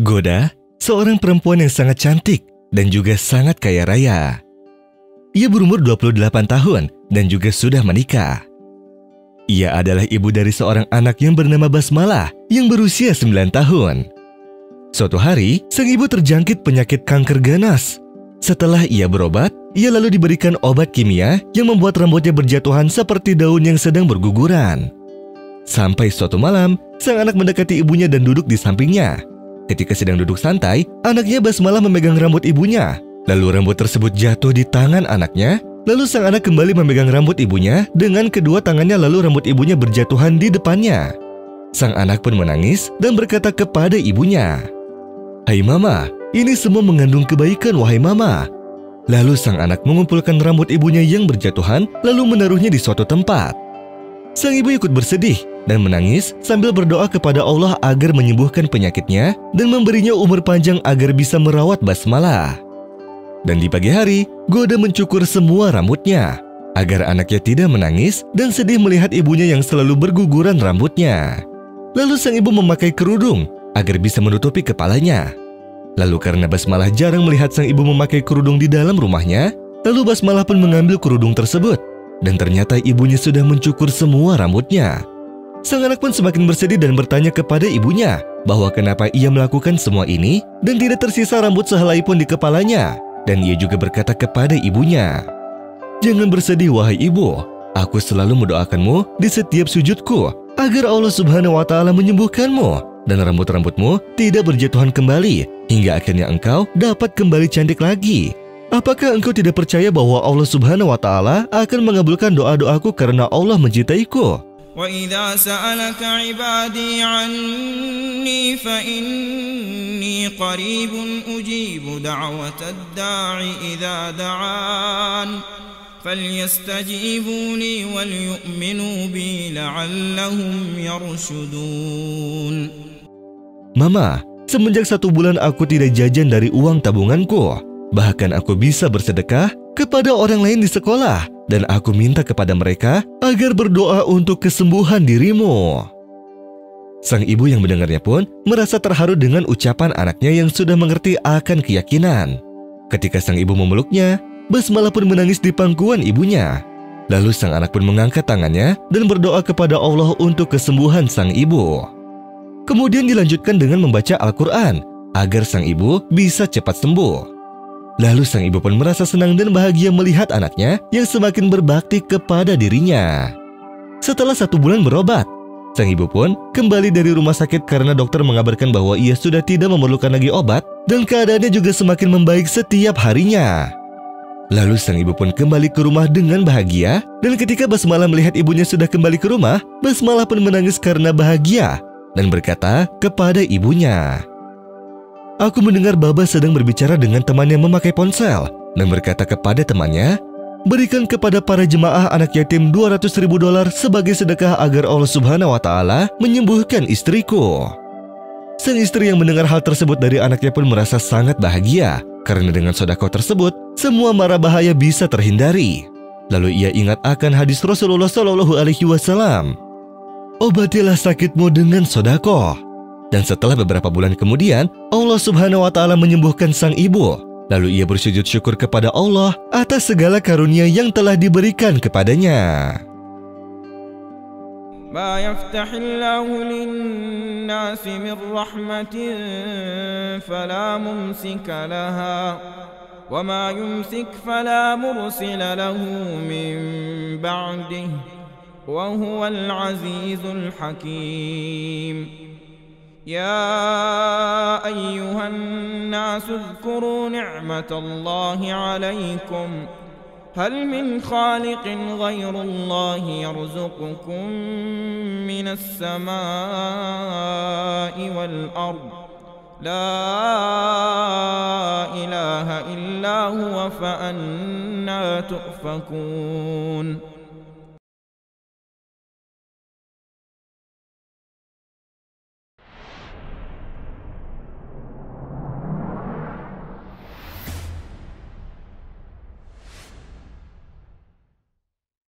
Goda, seorang perempuan yang sangat cantik dan juga sangat kaya raya. Ia berumur 28 tahun dan juga sudah menikah. Ia adalah ibu dari seorang anak yang bernama Basmalah yang berusia 9 tahun. Suatu hari, sang ibu terjangkit penyakit kanker ganas. Setelah ia berobat, ia lalu diberikan obat kimia yang membuat rambutnya berjatuhan seperti daun yang sedang berguguran. Sampai suatu malam, sang anak mendekati ibunya dan duduk di sampingnya. Ketika sedang duduk santai, anaknya Basmalah memegang rambut ibunya. Lalu rambut tersebut jatuh di tangan anaknya. Lalu sang anak kembali memegang rambut ibunya dengan kedua tangannya, lalu rambut ibunya berjatuhan di depannya. Sang anak pun menangis dan berkata kepada ibunya, "Hai Mama, ini semua mengandung kebaikan, wahai Mama." Lalu sang anak mengumpulkan rambut ibunya yang berjatuhan lalu menaruhnya di suatu tempat. Sang ibu ikut bersedih dan menangis sambil berdoa kepada Allah agar menyembuhkan penyakitnya dan memberinya umur panjang agar bisa merawat Basmalah. Dan di pagi hari, Goda mencukur semua rambutnya agar anaknya tidak menangis dan sedih melihat ibunya yang selalu berguguran rambutnya. Lalu sang ibu memakai kerudung agar bisa menutupi kepalanya. Lalu karena Basmalah jarang melihat sang ibu memakai kerudung di dalam rumahnya, lalu Basmalah pun mengambil kerudung tersebut. Dan ternyata ibunya sudah mencukur semua rambutnya. Sang anak pun semakin bersedih dan bertanya kepada ibunya bahwa kenapa ia melakukan semua ini dan tidak tersisa rambut sehelai pun di kepalanya. Dan ia juga berkata kepada ibunya, "Jangan bersedih wahai ibu, aku selalu mendoakanmu di setiap sujudku agar Allah Subhanahu wa Ta'ala menyembuhkanmu dan rambut-rambutmu tidak berjatuhan kembali hingga akhirnya engkau dapat kembali cantik lagi. Apakah engkau tidak percaya bahwa Allah Subhanahu wa Ta'ala akan mengabulkan doa-doaku karena Allah mencintaiku?" وَإِذَا سَأَلَكَ عِبَادِي عَنِّي فَإِنِّي قَرِيبٌ أُجِيبُ دَعْوَةَ الدَّاعِ إِذَا دَعَانِ فَلْيَسْتَجِيبُوا لِي وَلْيُؤْمِنُوا بِي لَعَلَّهُمْ يَرْشُدُونَ. Mama, semenjak 1 bulan aku tidak jajan dari uang tabunganku. Bahkan aku bisa bersedekah kepada orang lain di sekolah. Dan aku minta kepada mereka agar berdoa untuk kesembuhan dirimu. Sang ibu yang mendengarnya pun merasa terharu dengan ucapan anaknya yang sudah mengerti akan keyakinan. Ketika sang ibu memeluknya, Basmalah pun menangis di pangkuan ibunya. Lalu sang anak pun mengangkat tangannya dan berdoa kepada Allah untuk kesembuhan sang ibu. Kemudian dilanjutkan dengan membaca Al-Quran agar sang ibu bisa cepat sembuh. Lalu sang ibu pun merasa senang dan bahagia melihat anaknya yang semakin berbakti kepada dirinya. Setelah 1 bulan berobat, sang ibu pun kembali dari rumah sakit karena dokter mengabarkan bahwa ia sudah tidak memerlukan lagi obat dan keadaannya juga semakin membaik setiap harinya. Lalu sang ibu pun kembali ke rumah dengan bahagia dan ketika Basmalah melihat ibunya sudah kembali ke rumah, Basmalah pun menangis karena bahagia dan berkata kepada ibunya, "Aku mendengar Baba sedang berbicara dengan temannya memakai ponsel dan berkata kepada temannya, berikan kepada para jemaah anak yatim $200.000 sebagai sedekah agar Allah Subhanahu wa Ta'ala menyembuhkan istriku." Sang istri yang mendengar hal tersebut dari anaknya pun merasa sangat bahagia karena dengan sedekah tersebut semua mara bahaya bisa terhindari. Lalu ia ingat akan hadis Rasulullah SAW, "Obatilah sakitmu dengan sedekah." Dan setelah beberapa bulan kemudian, Allah Subhanahu wa Ta'ala menyembuhkan sang ibu. Lalu ia bersujud syukur kepada Allah atas segala karunia yang telah diberikan kepadanya. ما يفتح الله للناس من رحمة فلا ممسك لها وما يمسك فلا مرسل له من بعده وهو العزيز الحكيم. يا أيها الناس اذكروا نعمة الله عليكم هل من خالق غير الله يرزقكم من السماء والأرض لا إله إلا هو فأنى تؤفكون.